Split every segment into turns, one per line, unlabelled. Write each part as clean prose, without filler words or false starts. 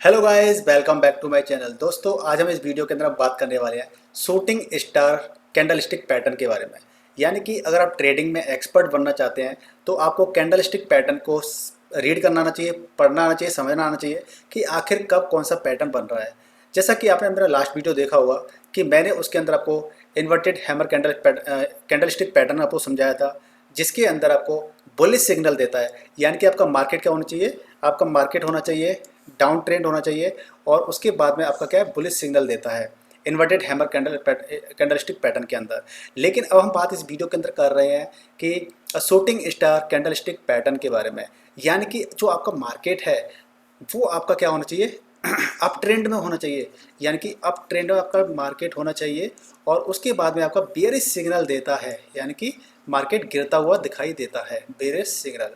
Hello guys, welcome back to my channel. दोस्तों, आज हम इस वीडियो के अंदर बात करने वाले हैं शूटिंग स्टार कैंडलस्टिक पैटर्न के बारे में। यानी कि अगर आप ट्रेडिंग में एक्सपर्ट बनना चाहते हैं तो आपको कैंडलस्टिक पैटर्न को रीड करना आना चाहिए, पढ़ना आना चाहिए, समझना आना चाहिए कि आखिर कब कौन सा पैटर्न बन रहा है। जैसा कि आपने मेरा लास्ट वीडियो देखा होगा कि मैंने उसके अंदर आपको इन्वर्टेड हैमर कैंडलस्टिक पैटर्न आपको समझाया था, जिसके अंदर आपको बुलिश सिग्नल देता है। यानी कि आपका मार्केट क्या होना चाहिए, आपका मार्केट होना चाहिए डाउन ट्रेंड होना चाहिए, और उसके बाद में आपका क्या है, बुलिश सिग्नल देता है इन्वर्टेड हैमर कैंडलस्टिक पैटर्न के अंदर। लेकिन अब हम बात इस वीडियो के अंदर कर रहे हैं कि शूटिंग स्टार कैंडलस्टिक पैटर्न के बारे में। यानी कि जो आपका मार्केट है वो आपका क्या होना चाहिए, अप ट्रेंड में होना चाहिए। यानी कि अप ट्रेंड में आपका मार्केट होना चाहिए, और उसके बाद में आपका बेयरिश सिग्नल देता है, यानी कि मार्केट गिरता हुआ दिखाई देता है, बेयरिश सिग्नल।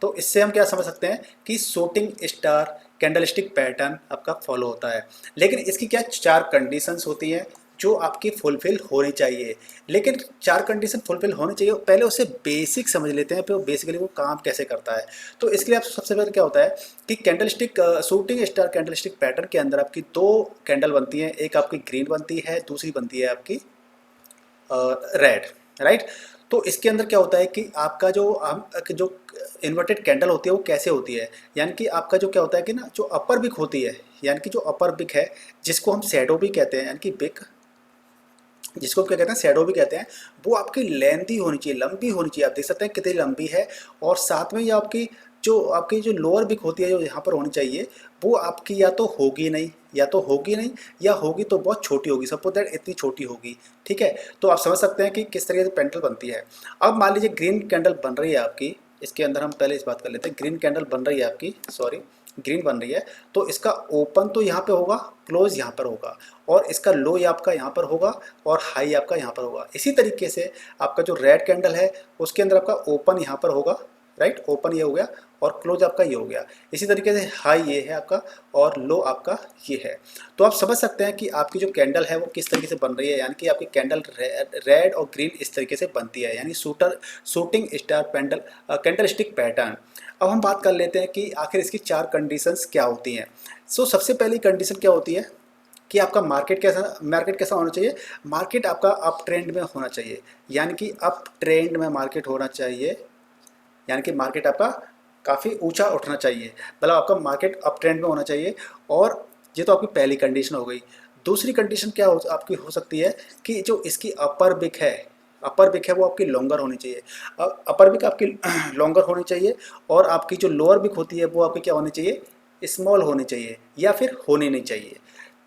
तो इससे हम क्या समझ सकते हैं कि शूटिंग स्टार कैंडलस्टिक पैटर्न आपका फॉलो होता है। लेकिन इसकी क्या चार कंडीशंस होती हैं जो आपकी फुलफिल होनी चाहिए। लेकिन चार कंडीशन फुलफिल होनी चाहिए, पहले उससे बेसिक समझ लेते हैं, फिर बेसिकली वो काम कैसे करता है। तो इसके लिए आप सबसे पहले क्या होता है कि candlestick shooting star candlestick pattern के अंदर आपकी दो कैंडल बनती हैं, एक आपकी ग्रीन बनती है, दूसरी बनती है आपकी रेड, राइट। तो इसके अंदर क्या होता है कि आपका जो इन्वर्टेड कैंडल होती है वो कैसे होती है। यानी कि आपका जो क्या होता है कि ना, जो अपर बिक होती है, यानी कि जो अपर बिक है, जिसको हम शैडो भी कहते हैं, यानी कि बिक, जिसको हम क्या कहते हैं, शैडो भी कहते हैं, वो आपकी लेंथी होनी चाहिए, लंबी होनी चाहिए। आप देख सकते हैं कितनी लंबी है। और साथ में ये आपकी जो लोअर बिक होती है, जो यहाँ पर होनी चाहिए, वो आपकी या तो होगी नहीं, या तो होगी नहीं, या होगी तो बहुत छोटी होगी, सपोज दैट इतनी छोटी होगी। ठीक है, तो आप समझ सकते हैं कि किस तरीके से कैंडल बनती है। अब मान लीजिए ग्रीन कैंडल बन रही है आपकी, इसके अंदर हम पहले इस बात कर लेते हैं। ग्रीन कैंडल बन रही है आपकी, सॉरी, ग्रीन बन रही है, तो इसका ओपन तो यहाँ पे होगा, क्लोज यहाँ पर होगा, और इसका लो आपका यहाँ पर होगा, और हाई आपका यहाँ पर होगा। इसी तरीके से आपका जो रेड कैंडल है उसके अंदर आपका ओपन यहाँ पर होगा, राइट, ओपन ये हो गया, और क्लोज आपका ये हो गया। इसी तरीके से हाई ये है आपका, और लो आपका ये है। तो आप समझ सकते हैं कि आपकी जो कैंडल है वो किस तरीके से बन रही है। यानी कि आपकी कैंडल रेड और ग्रीन इस तरीके से बनती है, यानी shooting star candle stick pattern. अब हम बात कर लेते हैं कि आखिर इसकी चार कंडीशंस क्या होती हैं। सबसे पहली कंडीशन क्या होती है कि आपका मार्केट कैसा होना चाहिए। मार्केट आपका अप ट्रेंड में होना चाहिए, यानी कि अप ट्रेंड में मार्केट होना चाहिए। यानी कि मार्केट आपका काफ़ी ऊंचा उठना चाहिए, मतलब आपका मार्केट अप ट्रेंड में होना चाहिए। और ये तो आपकी पहली कंडीशन हो गई। दूसरी कंडीशन क्या आपकी हो सकती है कि जो इसकी अपर बिक है वो आपकी लॉन्गर होनी चाहिए। अपर बिक आपकी लॉन्गर होनी चाहिए, और आपकी जो लोअर बिक होती है वो आपकी क्या होनी चाहिए, स्मॉल होनी चाहिए, या फिर होनी नहीं चाहिए।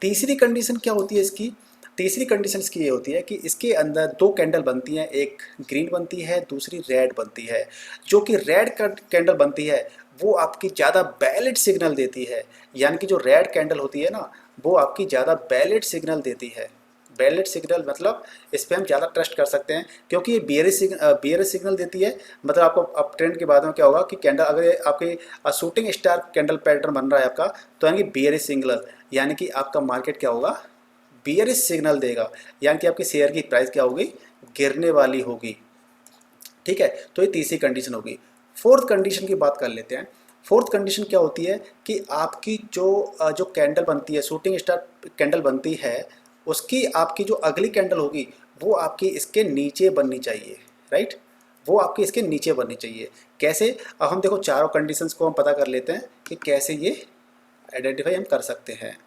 तीसरी कंडीशन क्या होती है इसकी, तीसरी कंडीशन इसकी ये होती है कि इसके अंदर दो कैंडल बनती हैं, एक ग्रीन बनती है, दूसरी रेड बनती है। जो कि रेड कैंडल बनती है वो आपकी ज़्यादा वैलिड सिग्नल देती है। यानी कि जो रेड कैंडल होती है ना, वो आपकी ज़्यादा वैलिड सिग्नल देती है। वैलिड सिग्नल मतलब इस पर हम ज़्यादा ट्रस्ट कर सकते हैं, क्योंकि ये बियरिश सिग्नल देती है। मतलब आपको अप ट्रेंड के बाद में क्या होगा कि कैंडल, अगर ये आपकी शूटिंग स्टार कैंडल पैटर्न बन रहा है आपका, तो यानी कि बियरिश सिग्नल, यानी कि आपका मार्केट क्या होगा, बियरिश सिग्नल देगा। यानी कि आपकी शेयर की प्राइस क्या होगी, गिरने वाली होगी। ठीक है, तो ये तीसरी कंडीशन होगी। फोर्थ कंडीशन की बात कर लेते हैं। फोर्थ कंडीशन क्या होती है कि आपकी जो कैंडल बनती है, शूटिंग स्टार कैंडल बनती है, उसकी आपकी जो अगली कैंडल होगी वो आपकी इसके नीचे बननी चाहिए, राइट। वो आपकी इसके नीचे बननी चाहिए। कैसे, अब हम देखो चारों कंडीशंस को हम पता कर लेते हैं कि कैसे ये आइडेंटिफाई हम कर सकते हैं।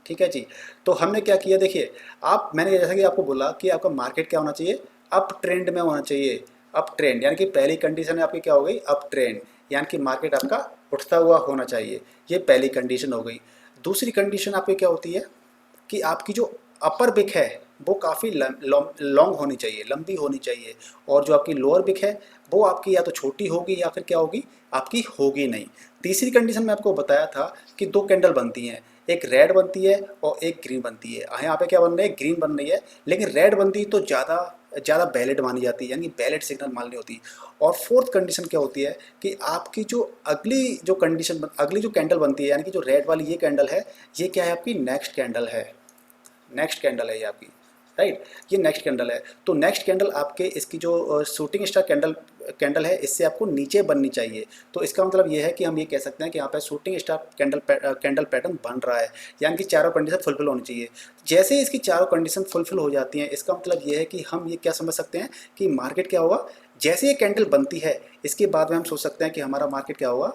ठीक है जी। तो हमने क्या किया, देखिए, मैंने जैसा कि आपको बोला कि आपका मार्केट क्या होना चाहिए, अप ट्रेंड में होना चाहिए। अप ट्रेंड यानी कि पहली कंडीशन आपकी क्या हो गई, अप ट्रेंड, यानी कि मार्केट आपका उठता हुआ होना चाहिए। ये पहली कंडीशन हो गई। दूसरी कंडीशन आपकी क्या होती है कि आपकी जो अपर बिक है वो काफ़ी लॉन्ग होनी चाहिए, लंबी होनी चाहिए। और जो आपकी लोअर बिक है वो आपकी या तो छोटी होगी, या फिर क्या होगी, आपकी होगी नहीं। तीसरी कंडीशन में आपको बताया था कि दो कैंडल बनती हैं, एक रेड बनती है और एक ग्रीन बनती है। यहाँ पे क्या बन रही है, ग्रीन बन रही है, लेकिन रेड बनती तो ज़्यादा ज़्यादा वैलिड मानी जाती है, यानी वैलिड सिग्नल माननी होती। और फोर्थ कंडीशन क्या होती है कि आपकी जो अगली जो कैंडल बनती है, यानी कि जो रेड वाली ये कैंडल है, ये क्या है, आपकी नेक्स्ट कैंडल है। नेक्स्ट कैंडल है ये आपकी, राइट, ये नेक्स्ट कैंडल है। तो नेक्स्ट कैंडल आपके इसकी जो शूटिंग स्टार कैंडल कैंडल है इससे आपको नीचे बननी चाहिए। तो इसका मतलब ये है कि हम ये कह सकते हैं कि यहाँ पे शूटिंग स्टार कैंडल पैटर्न बन रहा है, यानी कि चारों कंडीशन फुलफिल होनी चाहिए। जैसे ही इसकी चारों कंडीशन फुलफिल हो जाती हैं, इसका मतलब ये है कि हम ये क्या समझ सकते हैं कि मार्केट क्या होगा, जैसे ये कैंडल बनती है इसके बाद में हम सोच सकते हैं कि हमारा मार्केट क्या होगा,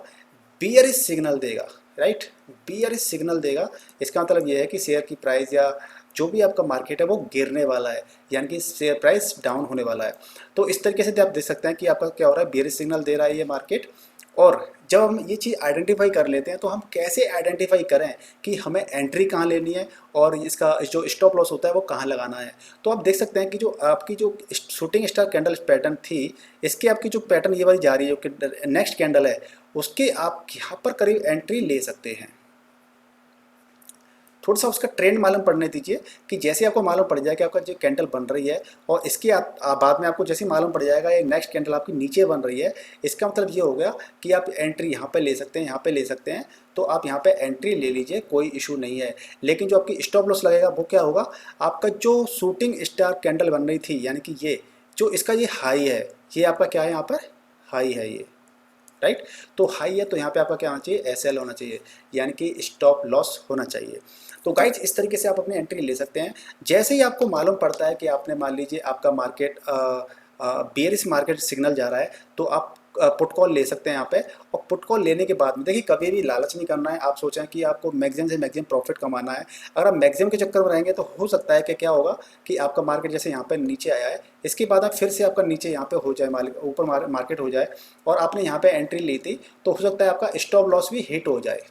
बियरिश सिग्नल देगा, राइट, बियरिश सिग्नल देगा। इसका मतलब ये है कि शेयर की प्राइस या जो भी आपका मार्केट है वो गिरने वाला है, यानी कि शेयर प्राइस डाउन होने वाला है। तो इस तरीके से आप देख सकते हैं कि आपका क्या हो रहा है, बियरिश सिग्नल दे रहा है ये मार्केट। और जब हम ये चीज़ आइडेंटिफाई कर लेते हैं तो हम कैसे आइडेंटिफाई करें कि हमें एंट्री कहाँ लेनी है और इसका जो स्टॉप लॉस होता है वो कहाँ लगाना है। तो आप देख सकते हैं कि जो आपकी जो शूटिंग स्टार कैंडल पैटर्न थी, इसके आपकी जो पैटर्न ये वाली जा रही है जो नेक्स्ट कैंडल है, उसके आप यहाँ पर करीब एंट्री ले सकते हैं। थोड़ा सा उसका ट्रेंड मालूम पड़ने दीजिए कि जैसे आपको मालूम पड़ जाए कि आपका जो कैंडल बन रही है और इसके बाद में आपको जैसे मालूम पड़ जाएगा ये नेक्स्ट कैंडल आपकी नीचे बन रही है, इसका मतलब ये हो गया कि आप एंट्री यहाँ पे ले सकते हैं, यहाँ पे ले सकते हैं। तो आप यहाँ पे एंट्री ले लीजिए, कोई इशू नहीं है। लेकिन जो आपकी स्टॉप लॉस लगेगा वो क्या होगा, आपका जो शूटिंग स्टार कैंडल बन रही थी, यानी कि ये जो इसका ये हाई है, ये आपका क्या है, यहाँ पर हाई है ये, राइट। तो हाई है तो यहाँ पे आपका क्या होना चाहिए, एसएल होना चाहिए, यानी कि स्टॉप लॉस होना चाहिए। तो गाइज इस तरीके से आप अपनी एंट्री ले सकते हैं। जैसे ही आपको मालूम पड़ता है कि आपने मान लीजिए आपका मार्केट बेयरिश मार्केट सिग्नल जा रहा है, तो आप पुट कॉल ले सकते हैं यहाँ पे। और पुट कॉल लेने के बाद में देखिए कभी भी लालच नहीं करना है। आप सोचें कि आपको मैक्सिमम से मैक्सिमम प्रॉफिट कमाना है, अगर आप मैक्सिमम के चक्कर में रहेंगे तो हो सकता है कि क्या होगा कि आपका मार्केट जैसे यहाँ पे नीचे आया है, इसके बाद आप फिर से आपका नीचे यहाँ पे हो जाए, ऊपर मार्केट हो जाए और आपने यहाँ पे एंट्री ली थी, तो हो सकता है आपका स्टॉप लॉस भी हिट हो जाए,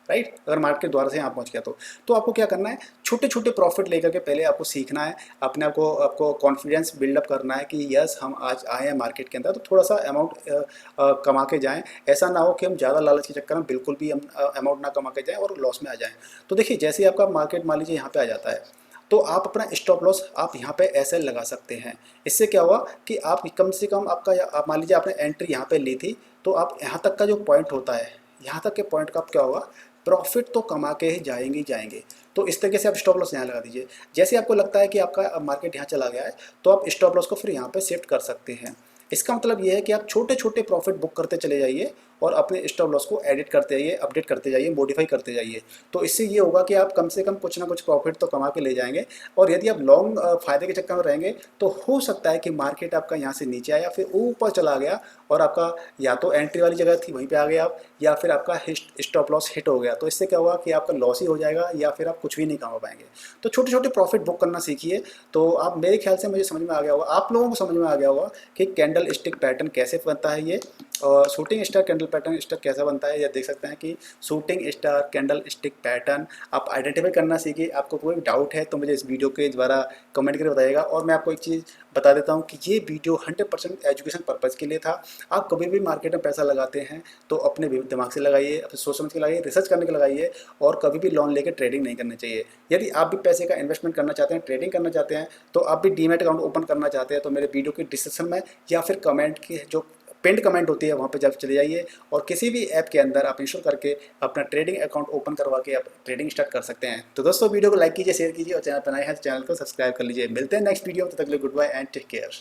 राइट। अगर मार्केट के द्वारा से यहाँ पहुँच गया तो आपको क्या करना है, छोटे छोटे प्रॉफिट लेकर के पहले आपको सीखना है, अपने आपको कॉन्फिडेंस बिल्डअप करना है कि यस हम आज आए हैं मार्केट के अंदर, तो थोड़ा सा अमाउंट कमा के जाएं। ऐसा ना हो कि हम ज़्यादा लालच के चक्कर में बिल्कुल भी हम अमाउंट ना कमा के जाएँ और लॉस में आ जाएँ। तो देखिए जैसे ही आपका मार्केट मान लीजिए यहाँ पे आ जाता है, तो आप अपना स्टॉप लॉस आप यहाँ पे ऐसे लगा सकते हैं। इससे क्या हुआ कि आप कम से कम आप मान लीजिए आपने एंट्री यहाँ पे ली थी, तो आप यहाँ तक का जो पॉइंट होता है, यहाँ तक के पॉइंट का आप क्या होगा, प्रॉफिट तो कमा के ही जाएंगे ही जाएंगे। तो इस तरीके से आप स्टॉप लॉस यहाँ लगा दीजिए। जैसे आपको लगता है कि आपका मार्केट यहाँ चला गया है, तो आप स्टॉप लॉस को फिर यहाँ पे शिफ्ट कर सकते हैं। इसका मतलब ये है कि आप छोटे छोटे प्रॉफिट बुक करते चले जाइए और अपने स्टॉप लॉस को एडिट करते जाइए, अपडेट करते जाइए, मॉडिफाई करते जाइए। तो इससे ये होगा कि आप कम से कम कुछ ना कुछ प्रॉफिट तो कमा के ले जाएंगे। और यदि आप लॉन्ग फायदे के चक्कर में रहेंगे तो हो सकता है कि मार्केट आपका यहाँ से नीचे आया फिर ऊपर चला गया और आपका या तो एंट्री वाली जगह थी वहीं पे आ गए आप, या फिर आपका स्टॉप लॉस हिट हो गया। तो इससे क्या होगा कि आपका लॉस ही हो जाएगा या फिर आप कुछ भी नहीं कमा पाएंगे। तो छोटे छोटे प्रॉफिट बुक करना सीखिए। तो आप मेरे ख्याल से मुझे समझ में आ गया होगा, आप लोगों को समझ में आ गया होगा कि कैंडल स्टिक पैटर्न कैसे बनता है ये, और shooting star candle pattern stick कैसा बनता है। या देख सकते हैं कि shooting star candle stick pattern आप आइडेंटिफाई करना सीखिए। आपको कोई डाउट है तो मुझे इस वीडियो के द्वारा कमेंट करके बताइएगा। और मैं आपको एक चीज़ बता देता हूँ कि ये वीडियो 100% एजुकेशन पर्पज़ के लिए था। आप कभी भी मार्केट में पैसा लगाते हैं तो अपने दिमाग से लगाइए, अपने सोच समझ के लगाइए, रिसर्च करने के लगाइए, और कभी भी लोन लेकर ट्रेडिंग नहीं करनी चाहिए। यदि आप भी पैसे का इन्वेस्टमेंट करना चाहते हैं, ट्रेडिंग करना चाहते हैं, तो आप भी डीमैट अकाउंट ओपन करना चाहते हैं, तो मेरे वीडियो के डिस्क्रिप्शन में या फिर कमेंट की जो पिंड कमेंट होती है वहाँ पे जब चले जाइए और किसी भी ऐप के अंदर आप इंस्टॉल करके अपना ट्रेडिंग अकाउंट ओपन करवा के आप ट्रेडिंग स्टार्ट कर सकते हैं। तो दोस्तों वीडियो को लाइक कीजिए, शेयर कीजिए और चैनल पर नए हैं तो चैनल को सब्सक्राइब कर लीजिए। मिलते हैं नेक्स्ट वीडियो, तब तक के लिए goodbye and take care.